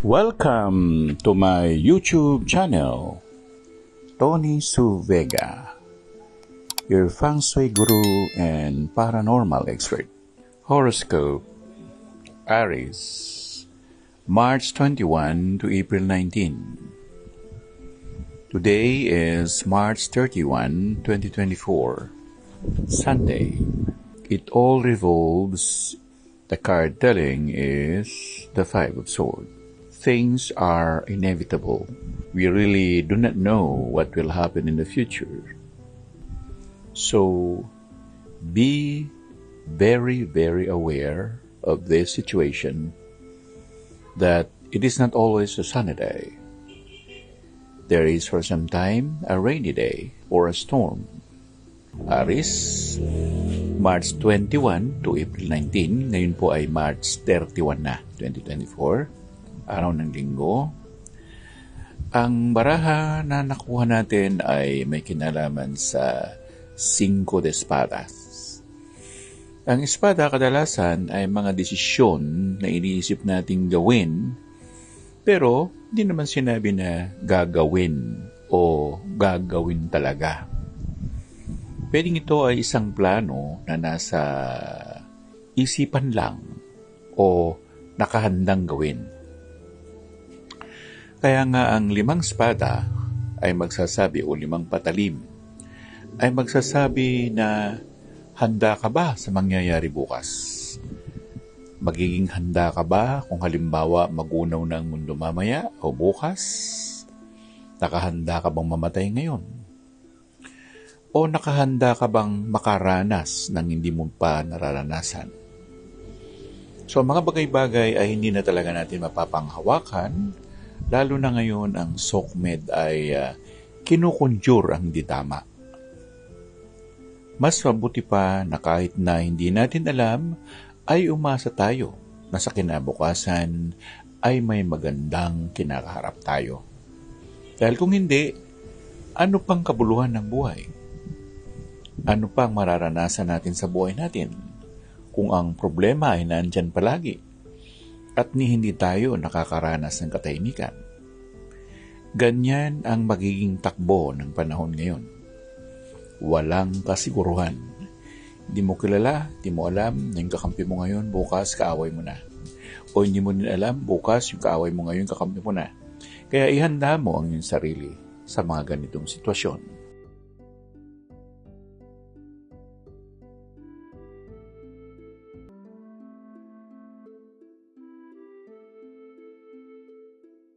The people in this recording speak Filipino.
Welcome to my YouTube channel, Tony Su Vega, your feng shui guru and paranormal expert. Horoscope, Aries, March 21 to April 19. Today is March 31, 2024, Sunday. It all revolves, the card telling is the Five of Swords. Things are inevitable. We really do not know what will happen in the future. So, be very, very aware of this situation that it is not always a sunny day. There is for some time a rainy day or a storm. Aries, March 21 to April 19. Ngayon po ay March 31 na, 2024. Araw ng linggo. Ang baraha na nakuha natin ay may kinalaman sa Cinco de Espadas. Ang espada kadalasan ay mga desisyon na iniisip nating gawin, pero hindi naman sinabi na gagawin o gagawin talaga. Pwedeng ito ay isang plano na nasa isipan lang o nakahandang gawin. Kaya nga ang limang espada ay magsasabi o limang patalim ay magsasabi na handa ka ba sa mangyayari bukas? Magiging handa ka ba kung halimbawa magunaw na ang mundo mamaya o bukas? Nakahanda ka bang mamatay ngayon? O nakahanda ka bang makaranas ng hindi mo pa nararanasan? So mga bagay-bagay ay hindi na talaga natin mapapanghawakan. Lalo na ngayon ang SOCMED ay kinukonjure ang hindi tama. Mas mabuti pa na kahit na hindi natin alam, ay umasa tayo na sa kinabukasan ay may magandang kinakaharap tayo. Dahil kung hindi, ano pang kabuluhan ng buhay? Ano pang mararanasan natin sa buhay natin kung ang problema ay nandyan palagi? At hindi tayo nakakaranas ng katahimikan. Ganyan ang magiging takbo ng panahon ngayon. Walang kasiguruhan. Hindi mo kilala, hindi mo alam na yung kakampi mo ngayon, bukas kaaway mo na. O hindi mo din alam, bukas yung kaaway mo ngayon, kakampi mo na. Kaya ihanda mo ang iyong sarili sa mga ganitong sitwasyon.